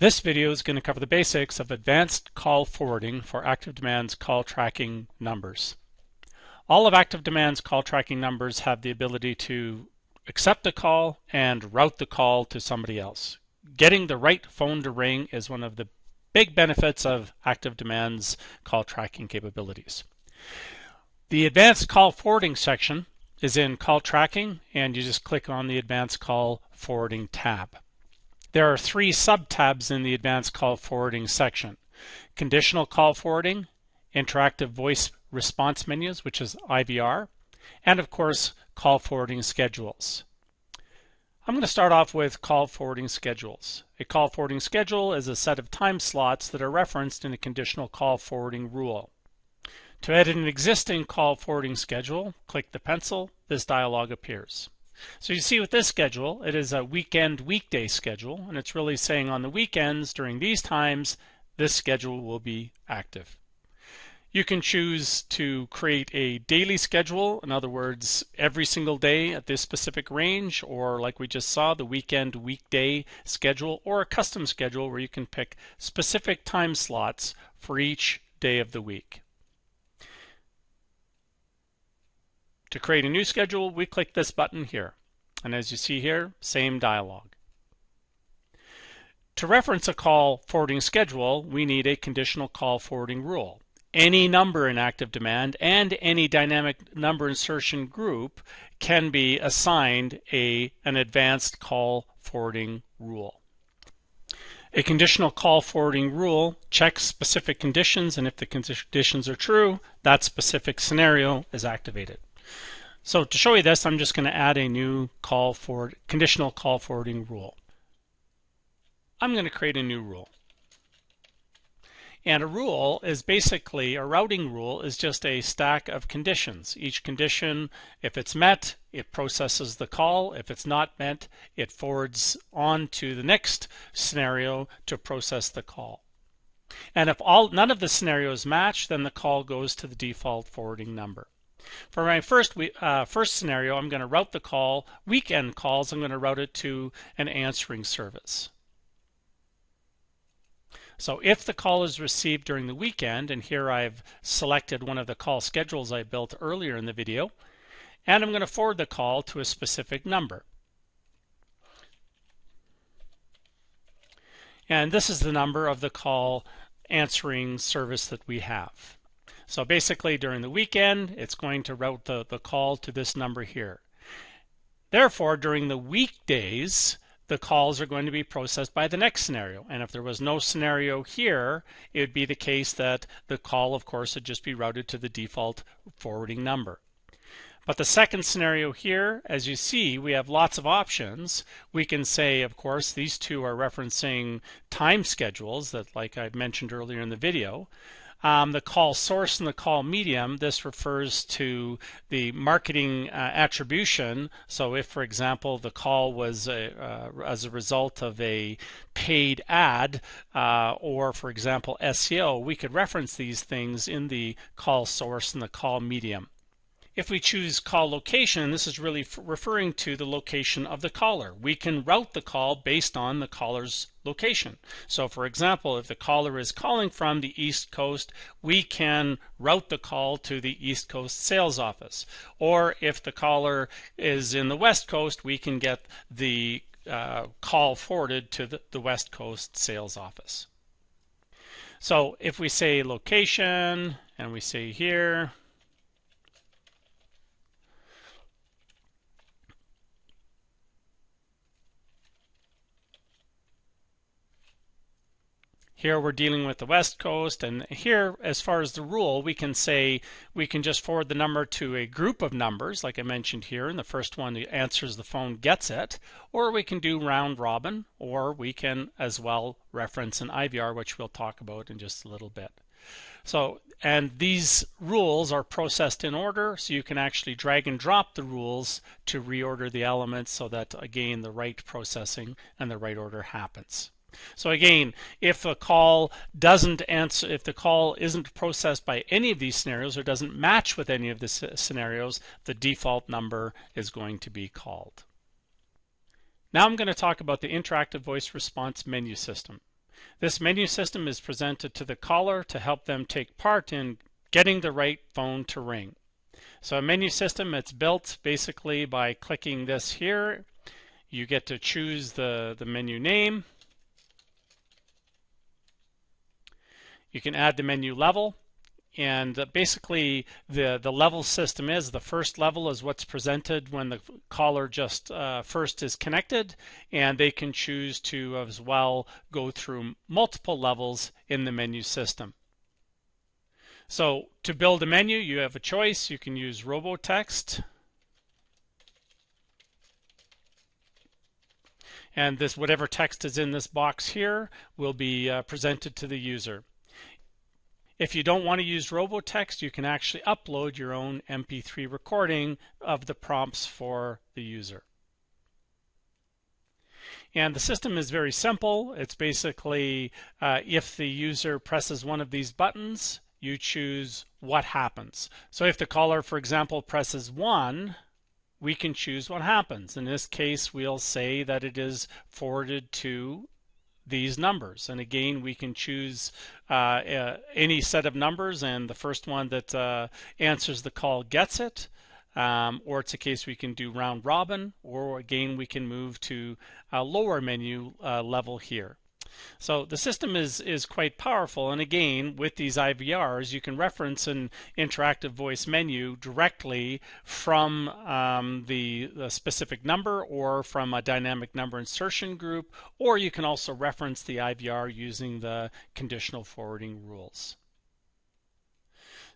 This video is going to cover the basics of advanced call forwarding for ActiveDEMAND's call tracking numbers. All of ActiveDEMAND's call tracking numbers have the ability to accept a call and route the call to somebody else. Getting the right phone to ring is one of the big benefits of ActiveDEMAND's call tracking capabilities. The advanced call forwarding section is in call tracking, and you just click on the advanced call forwarding tab. There are three sub-tabs in the advanced call forwarding section: conditional call forwarding, interactive voice response menus, which is IVR, and of course call forwarding schedules. I'm going to start off with call forwarding schedules. A call forwarding schedule is a set of time slots that are referenced in a conditional call forwarding rule. To edit an existing call forwarding schedule, click the pencil. This dialog appears. So you see with this schedule, it is a weekday schedule, and it's really saying on the weekends during these times, this schedule will be active. You can choose to create a daily schedule, in other words, every single day at this specific range, or like we just saw, the weekday schedule, or a custom schedule where you can pick specific time slots for each day of the week. To create a new schedule, we click this button here. And as you see here, same dialog. To reference a call forwarding schedule, we need a conditional call forwarding rule. Any number in ActiveDEMAND and any dynamic number insertion group can be assigned an advanced call forwarding rule. A conditional call forwarding rule checks specific conditions, and if the conditions are true, that specific scenario is activated. So to show you this, I'm just going to add a new conditional call forwarding rule. I'm going to create a new rule. And a rule is basically, a routing rule is just a stack of conditions. Each condition, if it's met, it processes the call. If it's not met, it forwards on to the next scenario to process the call. And if none of the scenarios match, then the call goes to the default forwarding number. For my first scenario, I'm going to route the call, weekend calls, I'm going to route it to an answering service. So if the call is received during the weekend, and here I've selected one of the call schedules I built earlier in the video, and I'm going to forward the call to a specific number. And this is the number of the call answering service that we have. So basically during the weekend, it's going to route the call to this number here. Therefore, during the weekdays, the calls are going to be processed by the next scenario. And if there was no scenario here, it would be the case that the call, of course, would just be routed to the default forwarding number. But the second scenario here, as you see, we have lots of options. We can say, of course, these two are referencing time schedules that, like I mentioned earlier in the video. The call source and the call medium, this refers to the marketing attribution. So if, for example, the call was as a result of a paid ad or, for example, SEO, we could reference these things in the call source and the call medium. If we choose call location, this is really referring to the location of the caller. We can route the call based on the caller's location. So for example, if the caller is calling from the East Coast, we can route the call to the East Coast sales office. Or if the caller is in the West Coast, we can get the call forwarded to the West Coast sales office. So if we say location, and we say here, here we're dealing with the West Coast, and here, as far as the rule, we can say we can just forward the number to a group of numbers, like I mentioned here, and the first one that answers the phone gets it, or we can do round robin, or we can as well reference an IVR, which we'll talk about in just a little bit. So, and these rules are processed in order, so you can actually drag and drop the rules to reorder the elements so that, again, the right processing and the right order happens. So again, if a call doesn't answer, if the call isn't processed by any of these scenarios or doesn't match with any of the scenarios, the default number is going to be called. Now I'm going to talk about the interactive voice response menu system. This menu system is presented to the caller to help them take part in getting the right phone to ring. So a menu system, it's built basically by clicking this here. You get to choose the menu name. You can add the menu level. And basically, the level system is the first level is what's presented when the caller just first is connected, and they can choose to as well go through multiple levels in the menu system. So to build a menu, you have a choice. You can use robotext. And this whatever text is in this box here will be presented to the user. If you don't want to use robotext, you can actually upload your own MP3 recording of the prompts for the user. And the system is very simple. It's basically if the user presses one of these buttons, you choose what happens. So if the caller, for example, presses 1, we can choose what happens. In this case, we'll say that it is forwarded to these numbers, and again we can choose any set of numbers, and the first one that answers the call gets it, or it's a case we can do round robin, or again we can move to a lower menu level here. So the system is quite powerful, and again with these IVRs you can reference an interactive voice menu directly from the specific number or from a dynamic number insertion group, or you can also reference the IVR using the conditional forwarding rules.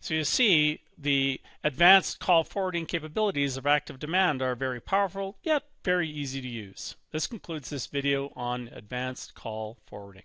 So you see the advanced call forwarding capabilities of ActiveDEMAND are very powerful, yet very easy to use. This concludes this video on advanced call forwarding.